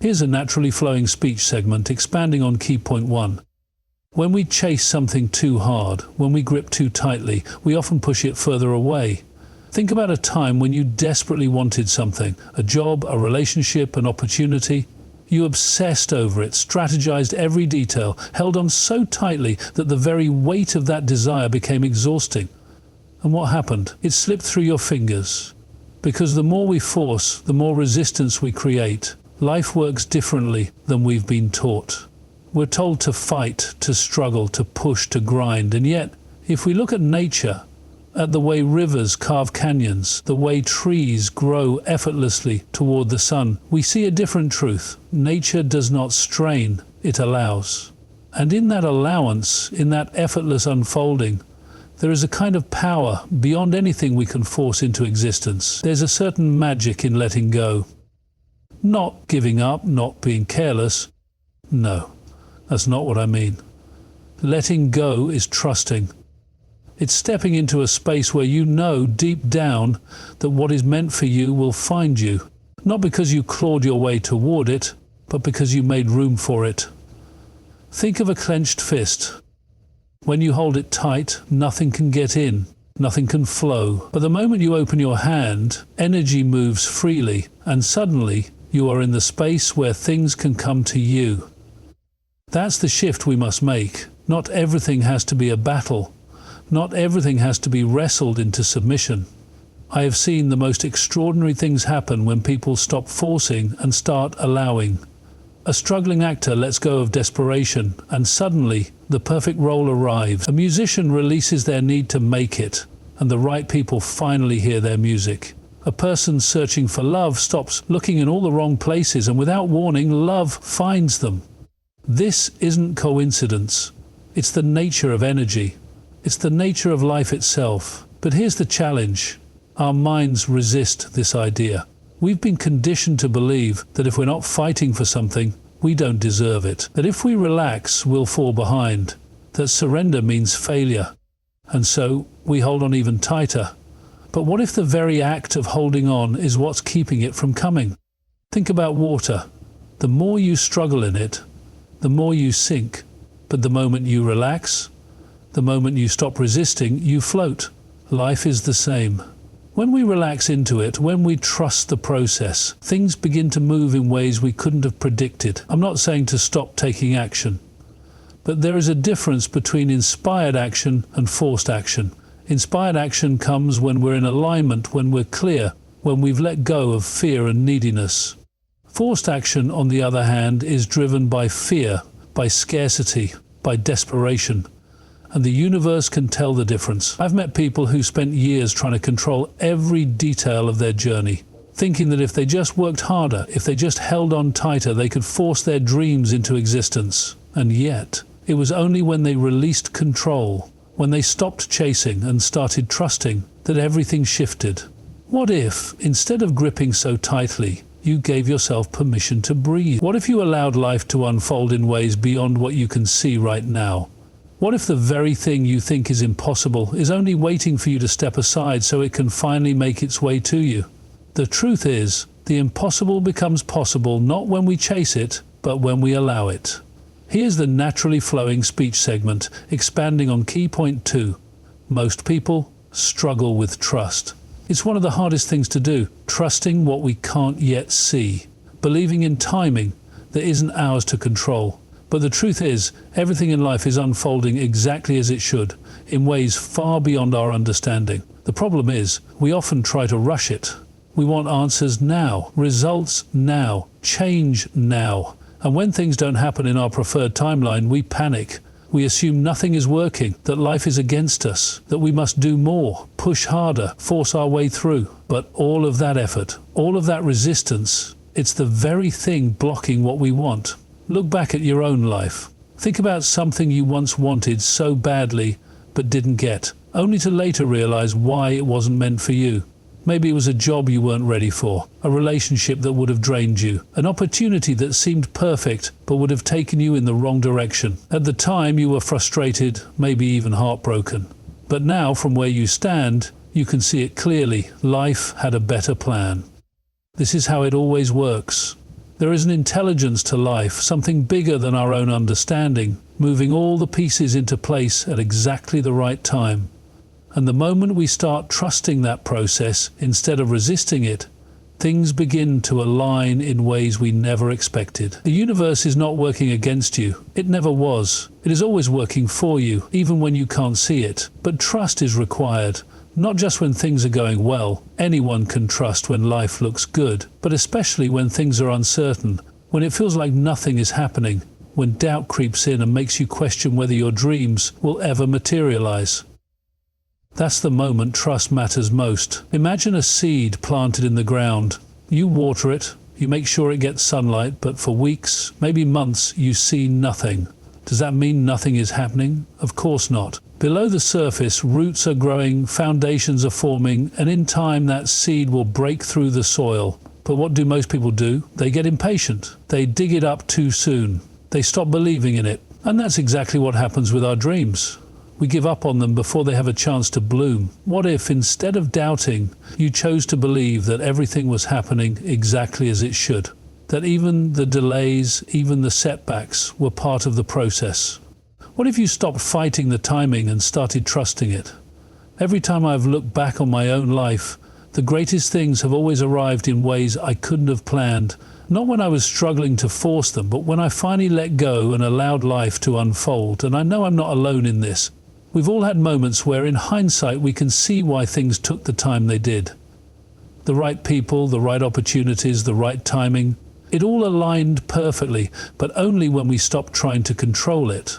Here's a naturally flowing speech segment expanding on key point 1. When we chase something too hard, when we grip too tightly, we often push it further away. Think about a time when you desperately wanted something, a job, a relationship, an opportunity. You obsessed over it, strategized every detail, held on so tightly that the very weight of that desire became exhausting. And what happened? It slipped through your fingers. Because the more we force, the more resistance we create. Life works differently than we've been taught. We're told to fight, to struggle, to push, to grind, and yet, if we look at nature, at the way rivers carve canyons, the way trees grow effortlessly toward the sun, we see a different truth. Nature does not strain, it allows. And in that allowance, in that effortless unfolding, there is a kind of power beyond anything we can force into existence. There's a certain magic in letting go. Not giving up, not being careless. No, that's not what I mean. Letting go is trusting. It's stepping into a space where you know deep down that what is meant for you will find you. Not because you clawed your way toward it, but because you made room for it. Think of a clenched fist. When you hold it tight, nothing can get in, nothing can flow. But the moment you open your hand, energy moves freely, and suddenly you are in the space where things can come to you. That's the shift we must make. Not everything has to be a battle. Not everything has to be wrestled into submission. I have seen the most extraordinary things happen when people stop forcing and start allowing. A struggling actor lets go of desperation, and suddenly the perfect role arrives. A musician releases their need to make it, and the right people finally hear their music. A person searching for love stops looking in all the wrong places, and without warning, love finds them. This isn't coincidence. It's the nature of energy. It's the nature of life itself. But here's the challenge. Our minds resist this idea. We've been conditioned to believe that if we're not fighting for something, we don't deserve it. That if we relax, we'll fall behind. That surrender means failure. And so we hold on even tighter. But what if the very act of holding on is what's keeping it from coming? Think about water. The more you struggle in it, the more you sink. But the moment you relax, the moment you stop resisting, you float. Life is the same. When we relax into it, when we trust the process, things begin to move in ways we couldn't have predicted. I'm not saying to stop taking action, but there is a difference between inspired action and forced action. Inspired action comes when we're in alignment, when we're clear, when we've let go of fear and neediness. Forced action, on the other hand, is driven by fear, by scarcity, by desperation. And the universe can tell the difference. I've met people who spent years trying to control every detail of their journey, thinking that if they just worked harder, if they just held on tighter, they could force their dreams into existence. And yet, it was only when they released control, when they stopped chasing and started trusting, that everything shifted. What if, instead of gripping so tightly, you gave yourself permission to breathe? What if you allowed life to unfold in ways beyond what you can see right now? What if the very thing you think is impossible is only waiting for you to step aside so it can finally make its way to you? The truth is, the impossible becomes possible not when we chase it, but when we allow it. Here's the naturally flowing speech segment, expanding on key point 2. Most people struggle with trust. It's one of the hardest things to do, trusting what we can't yet see, believing in timing that isn't ours to control. But the truth is, everything in life is unfolding exactly as it should, in ways far beyond our understanding. The problem is, we often try to rush it. We want answers now, results now, change now. And when things don't happen in our preferred timeline, we panic. We assume nothing is working, that life is against us, that we must do more, push harder, force our way through. But all of that effort, all of that resistance, it's the very thing blocking what we want. Look back at your own life. Think about something you once wanted so badly but didn't get, only to later realize why it wasn't meant for you. Maybe it was a job you weren't ready for, a relationship that would have drained you, an opportunity that seemed perfect but would have taken you in the wrong direction. At the time you were frustrated, maybe even heartbroken. But now, from where you stand, you can see it clearly. Life had a better plan. This is how it always works. There is an intelligence to life, something bigger than our own understanding, moving all the pieces into place at exactly the right time. And the moment we start trusting that process instead of resisting it, things begin to align in ways we never expected. The universe is not working against you. It never was. It is always working for you, even when you can't see it. But trust is required. Not just when things are going well. Anyone can trust when life looks good, but especially when things are uncertain, when it feels like nothing is happening, when doubt creeps in and makes you question whether your dreams will ever materialize. That's the moment trust matters most. Imagine a seed planted in the ground. You water it, you make sure it gets sunlight, but for weeks, maybe months, you see nothing. Does that mean nothing is happening? Of course not. Below the surface, roots are growing, foundations are forming, and in time that seed will break through the soil. But what do most people do? They get impatient. They dig it up too soon. They stop believing in it. And that's exactly what happens with our dreams. We give up on them before they have a chance to bloom. What if, instead of doubting, you chose to believe that everything was happening exactly as it should? That even the delays, even the setbacks were part of the process? What if you stopped fighting the timing and started trusting it? Every time I've looked back on my own life, the greatest things have always arrived in ways I couldn't have planned. Not when I was struggling to force them, but when I finally let go and allowed life to unfold. And I know I'm not alone in this. We've all had moments where, in hindsight, we can see why things took the time they did. The right people, the right opportunities, the right timing. It all aligned perfectly, but only when we stopped trying to control it.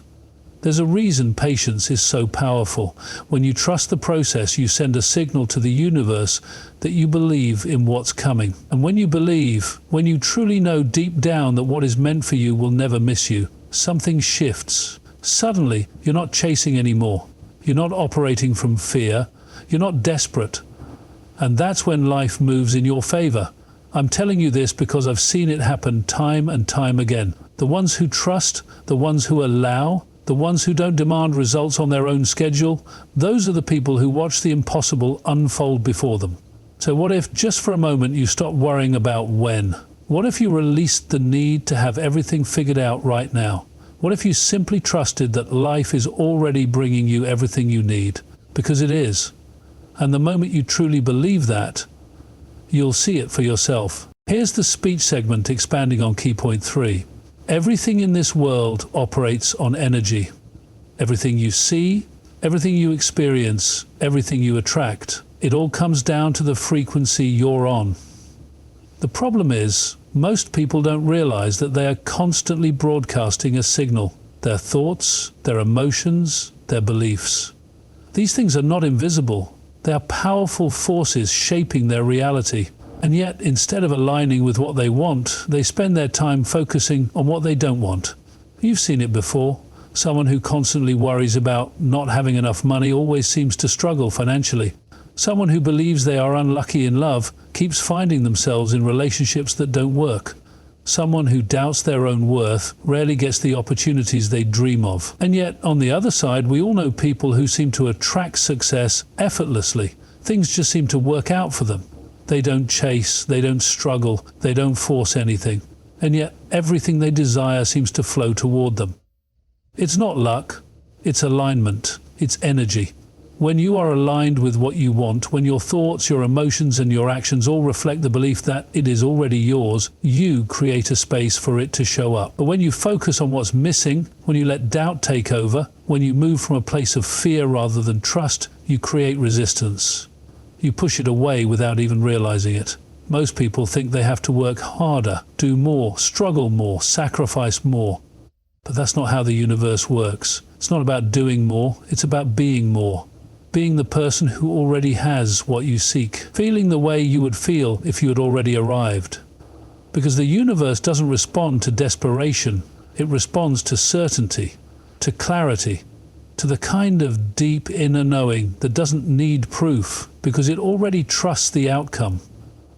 There's a reason patience is so powerful. When you trust the process, you send a signal to the universe that you believe in what's coming. And when you believe, when you truly know deep down that what is meant for you will never miss you, something shifts. Suddenly, you're not chasing anymore. You're not operating from fear. You're not desperate. And that's when life moves in your favor. I'm telling you this because I've seen it happen time and time again. The ones who trust, the ones who allow, the ones who don't demand results on their own schedule, those are the people who watch the impossible unfold before them. So what if, just for a moment, you stop worrying about when? What if you released the need to have everything figured out right now? What if you simply trusted that life is already bringing you everything you need? Because it is. And the moment you truly believe that, you'll see it for yourself. Here's the speech segment expanding on key point 3. Everything in this world operates on energy. Everything you see, everything you experience, everything you attract, it all comes down to the frequency you're on. The problem is, most people don't realize that they are constantly broadcasting a signal. Their thoughts, their emotions, their beliefs. These things are not invisible. They are powerful forces shaping their reality. And yet, instead of aligning with what they want, they spend their time focusing on what they don't want. You've seen it before. Someone who constantly worries about not having enough money always seems to struggle financially. Someone who believes they are unlucky in love keeps finding themselves in relationships that don't work. Someone who doubts their own worth rarely gets the opportunities they dream of. And yet, on the other side, we all know people who seem to attract success effortlessly. Things just seem to work out for them. They don't chase, they don't struggle, they don't force anything. And yet, everything they desire seems to flow toward them. It's not luck, it's alignment, it's energy. When you are aligned with what you want, when your thoughts, your emotions, and your actions all reflect the belief that it is already yours, you create a space for it to show up. But when you focus on what's missing, when you let doubt take over, when you move from a place of fear rather than trust, you create resistance. You push it away without even realizing it. Most people think they have to work harder, do more, struggle more, sacrifice more. But that's not how the universe works. It's not about doing more, it's about being more. Being the person who already has what you seek. Feeling the way you would feel if you had already arrived. Because the universe doesn't respond to desperation, it responds to certainty, to clarity, to the kind of deep inner knowing that doesn't need proof, because it already trusts the outcome.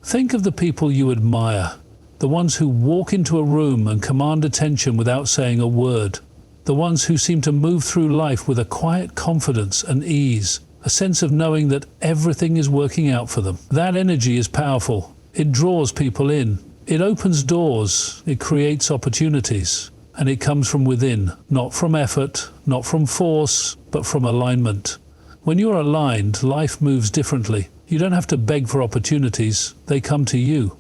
Think of the people you admire, the ones who walk into a room and command attention without saying a word, the ones who seem to move through life with a quiet confidence and ease, a sense of knowing that everything is working out for them. That energy is powerful. It draws people in. It opens doors, it creates opportunities, and it comes from within, not from effort, not from force, but from alignment. When you're aligned, life moves differently. You don't have to beg for opportunities, they come to you.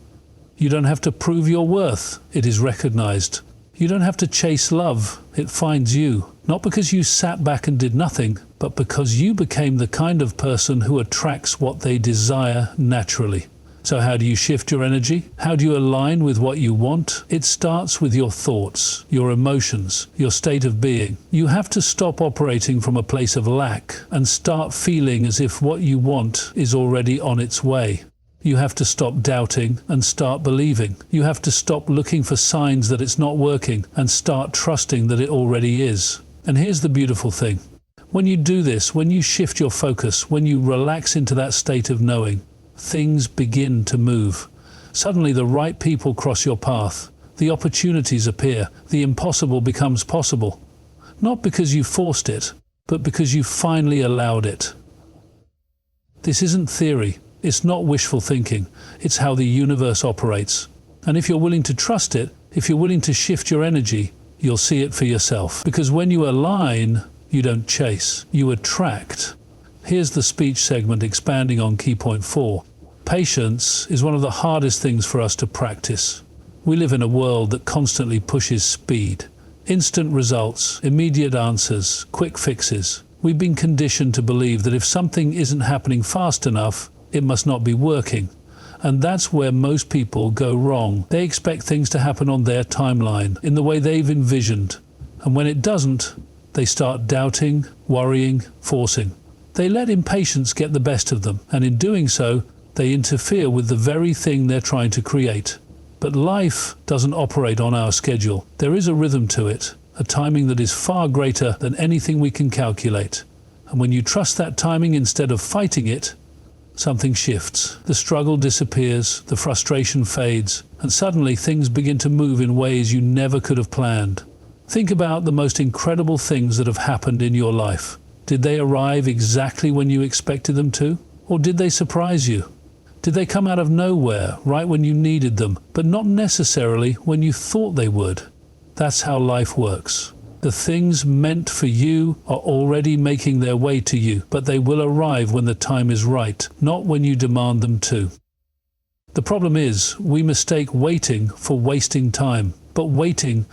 You don't have to prove your worth, it is recognized. You don't have to chase love, it finds you. Not because you sat back and did nothing, but because you became the kind of person who attracts what they desire naturally. So how do you shift your energy? How do you align with what you want? It starts with your thoughts, your emotions, your state of being. You have to stop operating from a place of lack and start feeling as if what you want is already on its way. You have to stop doubting and start believing. You have to stop looking for signs that it's not working and start trusting that it already is. And here's the beautiful thing. When you do this, when you shift your focus, when you relax into that state of knowing, things begin to move. Suddenly the right people cross your path. The opportunities appear. The impossible becomes possible. Not because you forced it, but because you finally allowed it. This isn't theory. It's not wishful thinking. It's how the universe operates. And if you're willing to trust it, if you're willing to shift your energy, you'll see it for yourself. Because when you align, you don't chase, you attract. Here's the speech segment expanding on key point 4. Patience is one of the hardest things for us to practice. We live in a world that constantly pushes speed. Instant results, immediate answers, quick fixes. We've been conditioned to believe that if something isn't happening fast enough, it must not be working. And that's where most people go wrong. They expect things to happen on their timeline, in the way they've envisioned. And when it doesn't, they start doubting, worrying, forcing. They let impatience get the best of them, and in doing so, they interfere with the very thing they're trying to create. But life doesn't operate on our schedule. There is a rhythm to it, a timing that is far greater than anything we can calculate. And when you trust that timing instead of fighting it, something shifts. The struggle disappears, the frustration fades, and suddenly things begin to move in ways you never could have planned. Think about the most incredible things that have happened in your life. Did they arrive exactly when you expected them to? Or did they surprise you? Did they come out of nowhere, right when you needed them, but not necessarily when you thought they would? That's how life works. The things meant for you are already making their way to you, but they will arrive when the time is right, not when you demand them to. The problem is, we mistake waiting for wasting time. But waiting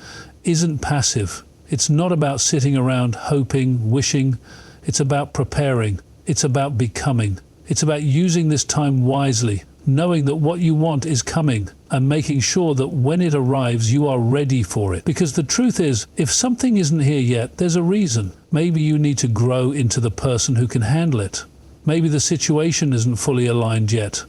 isn't passive. It's not about sitting around hoping, wishing. It's about preparing. It's about becoming. It's about using this time wisely, knowing that what you want is coming, and making sure that when it arrives, you are ready for it. Because the truth is, if something isn't here yet, there's a reason. Maybe you need to grow into the person who can handle it. Maybe the situation isn't fully aligned yet.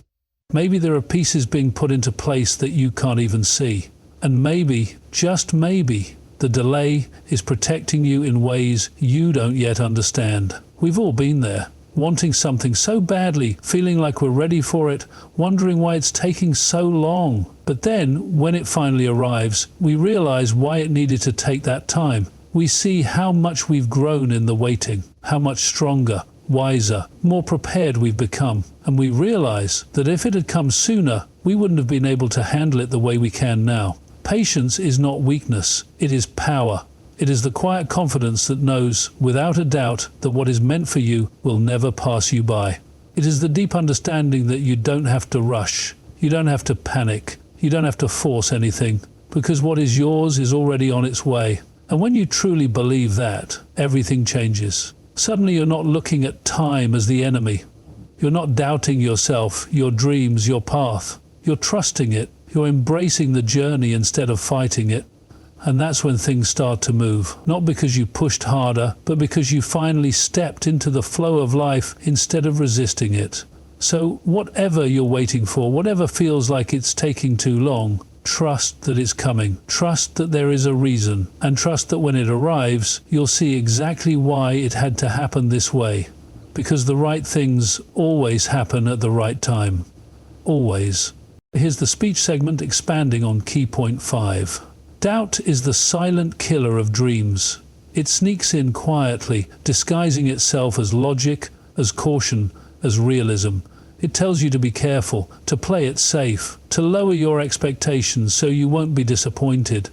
Maybe there are pieces being put into place that you can't even see. And maybe, just maybe, the delay is protecting you in ways you don't yet understand. We've all been there. Wanting something so badly, feeling like we're ready for it, wondering why it's taking so long. But then, when it finally arrives, we realize why it needed to take that time. We see how much we've grown in the waiting, how much stronger, wiser, more prepared we've become. And we realize that if it had come sooner, we wouldn't have been able to handle it the way we can now. Patience is not weakness, it is power. It is the quiet confidence that knows, without a doubt, that what is meant for you will never pass you by. It is the deep understanding that you don't have to rush, you don't have to panic, you don't have to force anything, because what is yours is already on its way. And when you truly believe that, everything changes. Suddenly you're not looking at time as the enemy. You're not doubting yourself, your dreams, your path. You're trusting it. You're embracing the journey instead of fighting it. And that's when things start to move, not because you pushed harder, but because you finally stepped into the flow of life instead of resisting it. So whatever you're waiting for, whatever feels like it's taking too long, trust that it's coming. Trust that there is a reason, and trust that when it arrives, you'll see exactly why it had to happen this way. Because the right things always happen at the right time. Always. Here's the speech segment expanding on key point 5. Doubt is the silent killer of dreams. It sneaks in quietly, disguising itself as logic, as caution, as realism. It tells you to be careful, to play it safe, to lower your expectations so you won't be disappointed.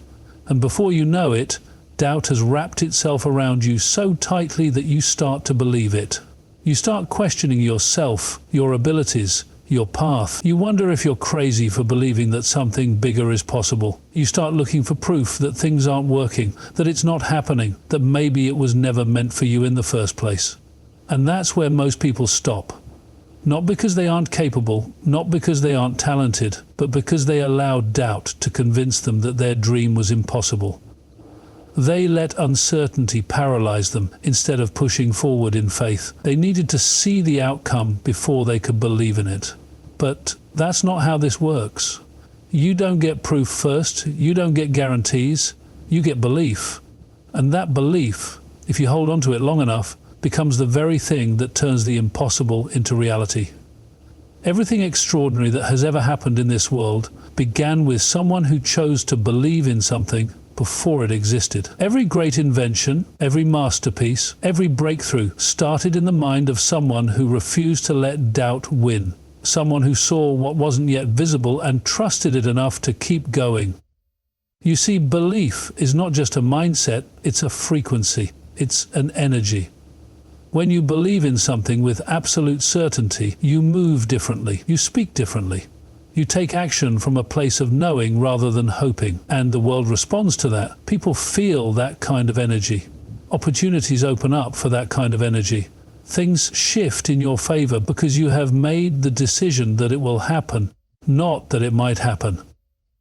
And before you know it, doubt has wrapped itself around you so tightly that you start to believe it. You start questioning yourself, your abilities, your path. You wonder if you're crazy for believing that something bigger is possible. You start looking for proof that things aren't working, that it's not happening, that maybe it was never meant for you in the first place. And that's where most people stop. Not because they aren't capable, not because they aren't talented, but because they allowed doubt to convince them that their dream was impossible. They let uncertainty paralyze them instead of pushing forward in faith. They needed to see the outcome before they could believe in it. But that's not how this works. You don't get proof first, you don't get guarantees, you get belief. And that belief, if you hold on to it long enough, becomes the very thing that turns the impossible into reality. Everything extraordinary that has ever happened in this world began with someone who chose to believe in something before it existed. Every great invention, every masterpiece, every breakthrough started in the mind of someone who refused to let doubt win. Someone who saw what wasn't yet visible and trusted it enough to keep going. You see, belief is not just a mindset, it's a frequency. It's an energy. When you believe in something with absolute certainty, you move differently, you speak differently. You take action from a place of knowing rather than hoping, and the world responds to that. People feel that kind of energy. Opportunities open up for that kind of energy. Things shift in your favor because you have made the decision that it will happen, not that it might happen.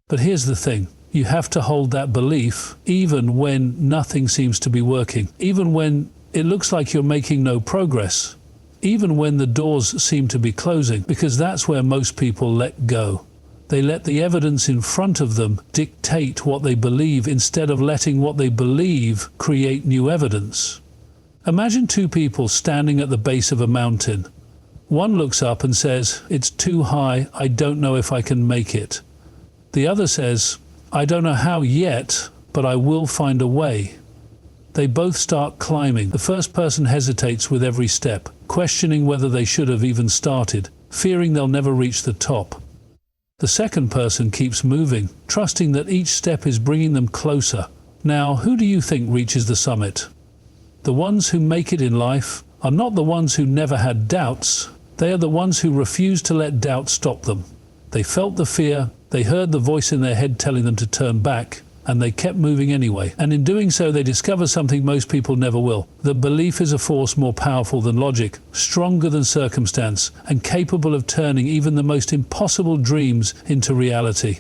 But here's the thing. You have to hold that belief even when nothing seems to be working, even when it looks like you're making no progress, even when the doors seem to be closing, because that's where most people let go. They let the evidence in front of them dictate what they believe instead of letting what they believe create new evidence. Imagine two people standing at the base of a mountain. One looks up and says, "It's too high, I don't know if I can make it." The other says, "I don't know how yet, but I will find a way." They both start climbing. The first person hesitates with every step, questioning whether they should have even started, fearing they'll never reach the top. The second person keeps moving, trusting that each step is bringing them closer. Now, who do you think reaches the summit? The ones who make it in life are not the ones who never had doubts. They are the ones who refuse to let doubt stop them. They felt the fear, they heard the voice in their head telling them to turn back, and they kept moving anyway. And in doing so, they discover something most people never will. That belief is a force more powerful than logic, stronger than circumstance, and capable of turning even the most impossible dreams into reality.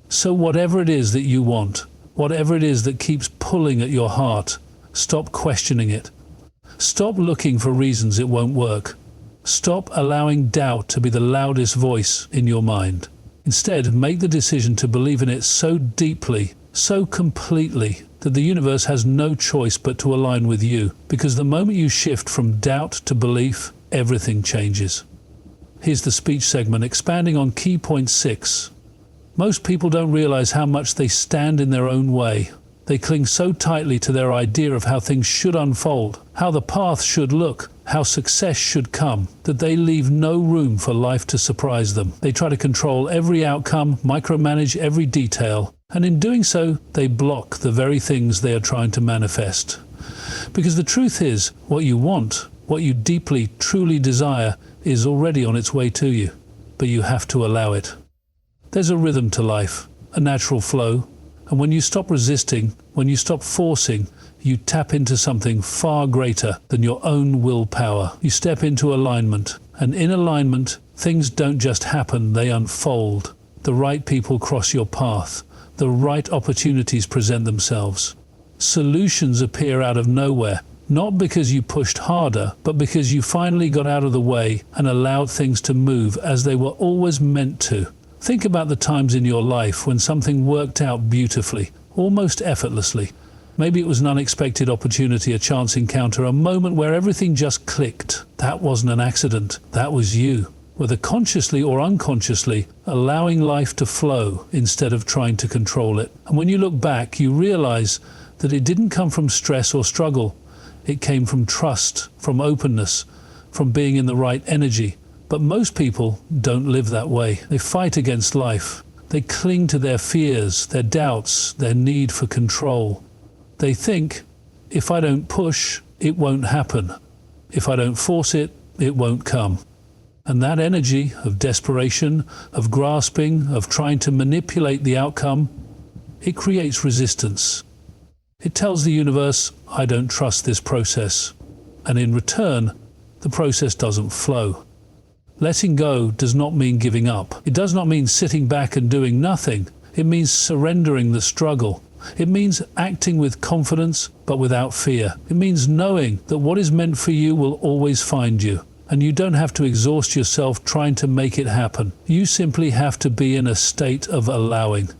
So whatever it is that you want, whatever it is that keeps pulling at your heart, stop questioning it. Stop looking for reasons it won't work. Stop allowing doubt to be the loudest voice in your mind. Instead, make the decision to believe in it so deeply, so completely, that the universe has no choice but to align with you. Because the moment you shift from doubt to belief, everything changes. Here's the speech segment expanding on key point 6. Most people don't realize how much they stand in their own way. They cling so tightly to their idea of how things should unfold, how the path should look, how success should come, that they leave no room for life to surprise them. They try to control every outcome, micromanage every detail, and in doing so, they block the very things they are trying to manifest. Because the truth is, what you want, what you deeply, truly desire, is already on its way to you, but you have to allow it. There's a rhythm to life, a natural flow, and when you stop resisting, when you stop forcing, you tap into something far greater than your own willpower. You step into alignment, and in alignment, things don't just happen, they unfold. The right people cross your path. The right opportunities present themselves. Solutions appear out of nowhere, not because you pushed harder, but because you finally got out of the way and allowed things to move as they were always meant to. Think about the times in your life when something worked out beautifully, almost effortlessly. Maybe it was an unexpected opportunity, a chance encounter, a moment where everything just clicked. That wasn't an accident, that was you. Whether consciously or unconsciously, allowing life to flow instead of trying to control it. And when you look back, you realize that it didn't come from stress or struggle. It came from trust, from openness, from being in the right energy, But most people don't live that way. They fight against life. They cling to their fears, their doubts, their need for control. They think, if I don't push, it won't happen. If I don't force it, it won't come. And that energy of desperation, of grasping, of trying to manipulate the outcome, it creates resistance. It tells the universe, I don't trust this process. And in return, the process doesn't flow. Letting go does not mean giving up. It does not mean sitting back and doing nothing. It means surrendering the struggle. It means acting with confidence, but without fear. It means knowing that what is meant for you will always find you. And you don't have to exhaust yourself trying to make it happen. You simply have to be in a state of allowing.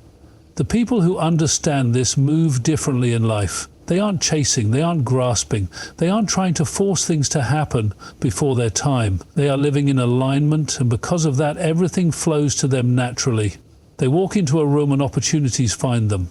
The people who understand this move differently in life. They aren't chasing, they aren't grasping, they aren't trying to force things to happen before their time. They are living in alignment, and because of that, everything flows to them naturally. They walk into a room and opportunities find them.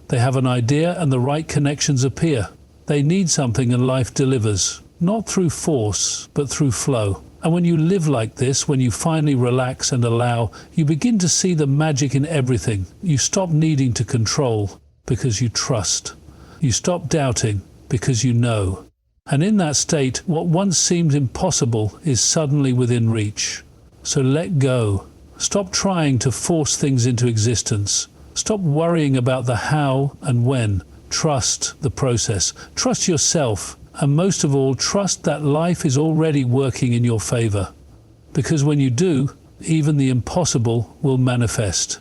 They have an idea and the right connections appear. They need something and life delivers, not through force, but through flow. And when you live like this, when you finally relax and allow, you begin to see the magic in everything. You stop needing to control because you trust. You stop doubting because you know. And in that state, what once seemed impossible is suddenly within reach. So let go. Stop trying to force things into existence. Stop worrying about the how and when. Trust the process. Trust yourself. And most of all, trust that life is already working in your favor. Because when you do, even the impossible will manifest.